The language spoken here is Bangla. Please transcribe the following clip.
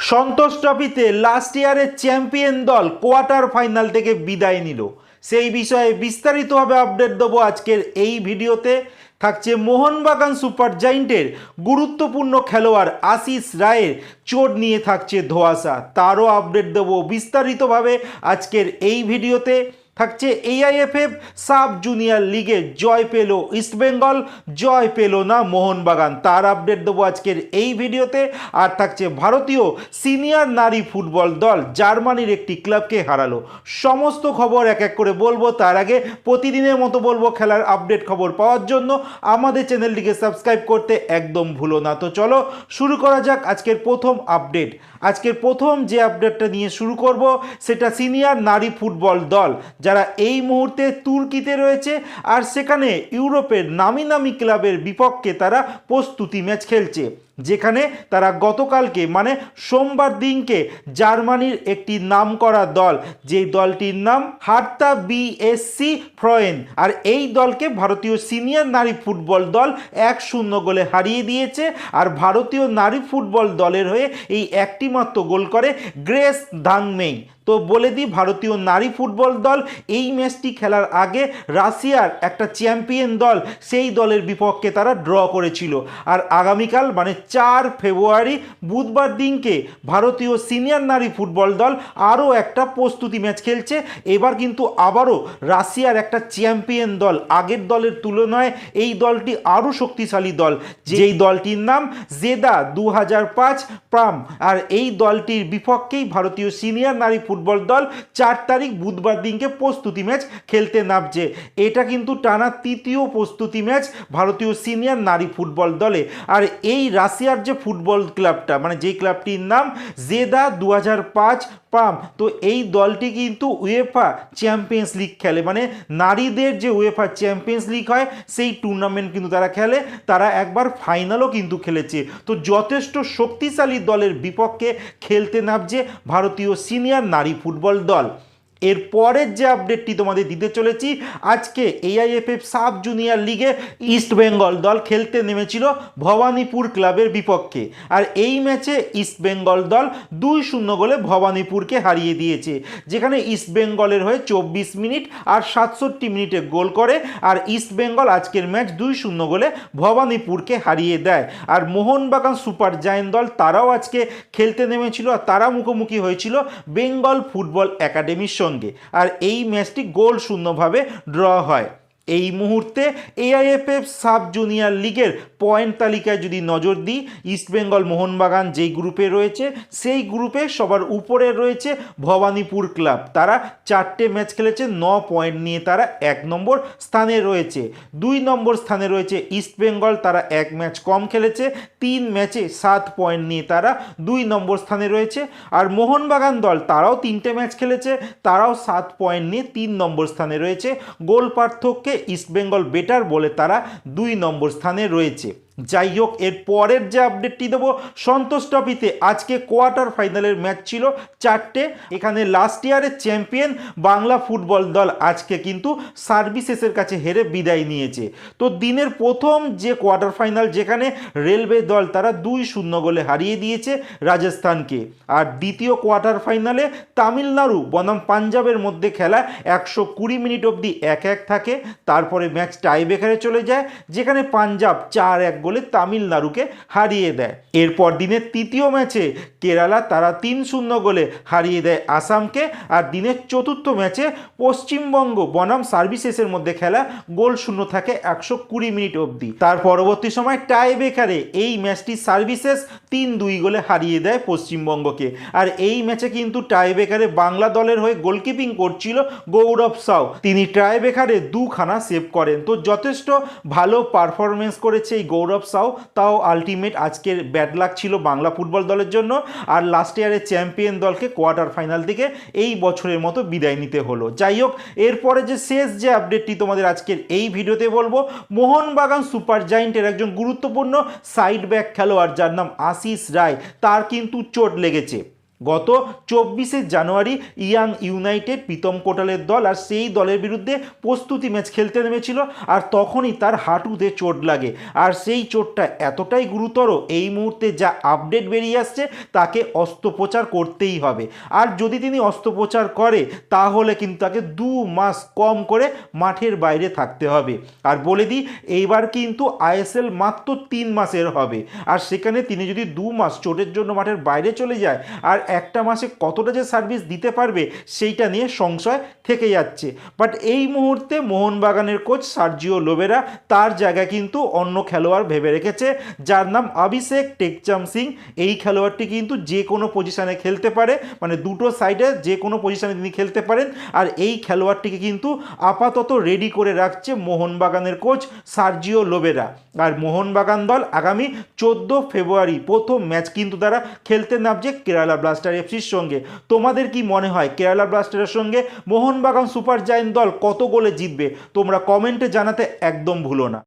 সন্তোষ ট্রফিতে লাস্ট ইয়ারের চ্যাম্পিয়ন দল কোয়ার্টার ফাইনাল থেকে বিদায় নিল। সেই বিষয়ে বিস্তারিতভাবে আপডেট দেবো আজকের এই ভিডিওতে। থাকছে মোহনবাগান সুপার জায়েন্টের গুরুত্বপূর্ণ খেলোয়াড় আশিস রায়ের চোট নিয়ে থাকছে ধোঁয়াশা, তারও আপডেট দেবো বিস্তারিতভাবে আজকের এই ভিডিওতে। থাকছে এআইএফএফ সাব জুনিয়র লিগে জয় পেল ইস্টবেঙ্গল, জয় পেল না মোহনবাগান, তার আপডেট দেবো আজকের এই ভিডিওতে। আর থাকছে ভারতীয় সিনিয়র নারী ফুটবল দল জার্মানির একটি ক্লাবকে হারালো। সমস্ত খবর এক এক করে বলবো, তার আগে প্রতিদিনের মতো বলবো খেলার আপডেট খবর পাওয়ার জন্য আমাদের চ্যানেলটিকে সাবস্ক্রাইব করতে একদম ভুলো না। তো চলো শুরু করা যাক আজকের প্রথম আপডেট। আজকের প্রথম যে আপডেটটা নিয়ে শুরু করব সেটা সিনিয়র নারী ফুটবল দল যারা এই মুহূর্তে তুর্কিতে রয়েছে, আর সেখানে ইউরোপের নামি নামি ক্লাবের বিপক্ষে তারা প্রস্তুতি ম্যাচ খেলছে, যেখানে তারা গতকালকে মানে সোমবার দিনকে জার্মানির একটি নামকরা দল, যেই দলটির নাম হার্তা বিএসসি ফ্রয়েন, আর এই দলকে ভারতীয় সিনিয়র নারী ফুটবল দল 1-0 গোলে হারিয়ে দিয়েছে। আর ভারতীয় নারী ফুটবল দলের হয়ে এই একটি মাত্র গোল করে গ্রেস ধানমেই। তো বলে দিই, ভারতীয় নারী ফুটবল দল এই ম্যাচটি খেলার আগে রাশিয়ার একটা চ্যাম্পিয়ন দল সেই দলের বিপক্ষে তারা ড্র করেছিল। আর আগামীকাল মানে 4 ফেব্রুয়ারি বুধবার দিনকে ভারতীয় সিনিয়র নারী ফুটবল দল আরও একটা প্রস্তুতি ম্যাচ খেলছে। এবার কিন্তু আবারও রাশিয়ার একটা চ্যাম্পিয়ন দল, আগের দলের তুলনায় এই দলটি আরও শক্তিশালী দল, যেই দলটির নাম জেদা 2005 প্রাম। আর এই দলটির বিপক্ষেই ভারতীয় সিনিয়র নারী ফুটবল দল 4 তারিখ বুধবার দিনকে প্রস্তুতি ম্যাচ খেলতে নামছে। এটা কিন্তু টানা তৃতীয় প্রস্তুতি ম্যাচ ভারতীয় সিনিয়র নারী ফুটবল দলে। আর এই রাশিয়ার যে ফুটবল ক্লাবটা মানে যেই ক্লাবটির নাম জেদা 2005 পাম, তো এই দলটি কিন্তু উয়েফা চ্যাম্পিয়ন্স লিগ খেলে, মানে নারীদের যে উয়েফা চ্যাম্পিয়ন্স লিগ হয় সেই টুর্নামেন্ট কিন্তু তারা খেলে। তারা একবার ফাইনালও কিন্তু খেলেছে। তো যথেষ্ট শক্তিশালী দলের বিপক্ষে খেলতে নামছে ভারতীয় সিনিয়র নারী ফুটবল দল। এর পরের যে আপডেটটি তোমাদের দিতে চলেছি, আজকে এআইএফএফ সাব জুনিয়র লিগে ইস্টবেঙ্গল দল খেলতে নেমেছিল ভবানীপুর ক্লাবের বিপক্ষে। আর এই ম্যাচে ইস্টবেঙ্গল দল 2-0 গোলে ভবানীপুরকে হারিয়ে দিয়েছে, যেখানে ইস্টবেঙ্গলের হয়ে 24 মিনিট আর 67 মিনিটে গোল করে। আর ইস্টবেঙ্গল আজকের ম্যাচ 2-0 গোলে ভবানীপুরকে হারিয়ে দেয়। আর মোহনবাগান সুপার জায়েন্ট দল তারাও আজকে খেলতে নেমেছিল, আর তারা মুখোমুখি হয়েছিল বেঙ্গল ফুটবল একাডেমির সঙ্গে। আর এই ম্যাচটি গোল শূন্যভাবে ড্র হয়। এই মুহূর্তে এআইএফএফ সাব জুনিয়র লিগের পয়েন্ট তালিকায় যদি নজর দিই, ইস্টবেঙ্গল মোহনবাগান যেই গ্রুপে রয়েছে সেই গ্রুপে সবার উপরে রয়েছে ভবানীপুর ক্লাব। তারা 4টে ম্যাচ খেলেছে, 9 পয়েন্ট নিয়ে তারা 1 নম্বর স্থানে রয়েছে। 2 নম্বর স্থানে রয়েছে ইস্টবেঙ্গল, তারা 1 ম্যাচ কম খেলেছে, 3 ম্যাচে 7 পয়েন্ট নিয়ে তারা 2 নম্বর স্থানে রয়েছে। আর মোহনবাগান দল তারাও 3টে ম্যাচ খেলেছে, তারাও 7 পয়েন্ট নিয়ে 3 নম্বর স্থানে রয়েছে। গোল পার্থক্যে ইস্টবেঙ্গল বেটার বলে তারা 2 নম্বর স্থানে রয়েছে। যাই হোক, এর পরের যে আপডেটটি দেবো, সন্তোষ ট্রফিতে আজকে কোয়ার্টার ফাইনালের ম্যাচ ছিল 4টে। এখানে লাস্ট ইয়ারের চ্যাম্পিয়ন বাংলা ফুটবল দল আজকে কিন্তু সার্ভিসেসের কাছে হেরে বিদায় নিয়েছে। তো দিনের প্রথম যে কোয়ার্টার ফাইনাল, যেখানে রেলওয়ে দল তারা 2-0 গোলে হারিয়ে দিয়েছে রাজস্থানকে। আর দ্বিতীয় কোয়ার্টার ফাইনালে তামিলনাড়ু বনাম পাঞ্জাবের মধ্যে খেলা 120 মিনিট অবধি 1-1 থাকে। তারপরে ম্যাচ টাই ব্রেকারে চলে যায়, যেখানে পাঞ্জাব 4-1 গোলে তামিলনাড়ুকে হারিয়ে দেয়। এরপর দিনের তৃতীয় ম্যাচে কেরালা তারা 3-0 গোলে হারিয়ে দেয় আসামকে। আর দিনের চতুর্থ ম্যাচে পশ্চিমবঙ্গ বনাম সার্ভিসেসের মধ্যে খেলা গোল শূন্য থাকে 120 মিনিট অবধি। তার পরবর্তী সময় টাই ব্রেকারে এই ম্যাচটি সার্ভিসেস 3-2 গোলে হারিয়ে দেয় পশ্চিমবঙ্গকে। আর এই ম্যাচে কিন্তু টাই ব্রেকারে বাংলা দলের হয়ে গোলকিপিং করছিল গৌরব সাউ, তিনি টাই ব্রেকারে 2খানা সেভ করেন। তো যথেষ্ট ভালো পারফরমেন্স করেছে এই গৌরব সাউ, তাও আলটিমেট আজকের ব্যাড লাক ছিল বাংলা ফুটবল দলের জন্য। আর লাস্ট ইয়ারের চ্যাম্পিয়ন দলকে কোয়ার্টার ফাইনাল থেকে এই বছরের মতো বিদায় নিতে হলো। যাই হোক, এরপরে যে শেষ যে আপডেটটি তোমাদের আজকের এই ভিডিওতে বলবো, মোহনবাগান সুপার জায়েন্টের একজন গুরুত্বপূর্ণ সাইড ব্যাক খেলোয়াড় যার নাম আশিস রায়, তার কিন্তু চোট লেগেছে। গত 24শে জানুয়ারি ইয়াং ইউনাইটেড প্রীতম কোটালের দল আর সেই দলের বিরুদ্ধে প্রস্তুতি ম্যাচ খেলতে নেমেছিল, আর তখনই তার হাঁটুতে চোট লাগে। আর সেই চোটটা এতটাই গুরুতর, এই মুহূর্তে যা আপডেট বেরিয়ে আসছে তাকে অস্ত্রোপচার করতেই হবে। আর যদি তিনি অস্ত্রোপচার করে তাহলে কিন্তু তাকে 2 মাস কম করে মাঠের বাইরে থাকতে হবে। আর বলে দিই, এইবার কিন্তু আইএসএল মাত্র 3 মাসের হবে, আর সেখানে তিনি যদি 2 মাস চোটের জন্য মাঠের বাইরে চলে যায় আর একটা মাসে কতটা যে সার্ভিস দিতে পারবে সেইটা নিয়ে সংশয় থেকে যাচ্ছে। বাট এই মুহূর্তে মোহনবাগানের কোচ সার্জিও লোবেরা তার জায়গায় কিন্তু অন্য খেলোয়াড় ভেবে রেখেছে, যার নাম অভিষেক টেকচাম সিং। এই খেলোয়াড়টি কিন্তু যে কোনো পজিশনে খেলতে পারে, মানে দুটো সাইডে যে কোনো পজিশনে তিনি খেলতে পারেন। আর এই খেলোয়াড়টিকে কিন্তু আপাতত রেডি করে রাখছে মোহনবাগানের কোচ সার্জিও লোবেরা। আর মোহনবাগান দল আগামী 14 ফেব্রুয়ারি প্রথম ম্যাচ কিন্তু তারা খেলতে নামছে কেরালা ব্লাস্টার এফসির সঙ্গে। তোমাদের কি মনে হয় কেরালা ব্লাস্টারের সঙ্গে মোহনবাগান সুপার জায়েন্ট দল কত গোলে জিতবে? তোমরা কমেন্টে জানাতে একদম ভুলো না।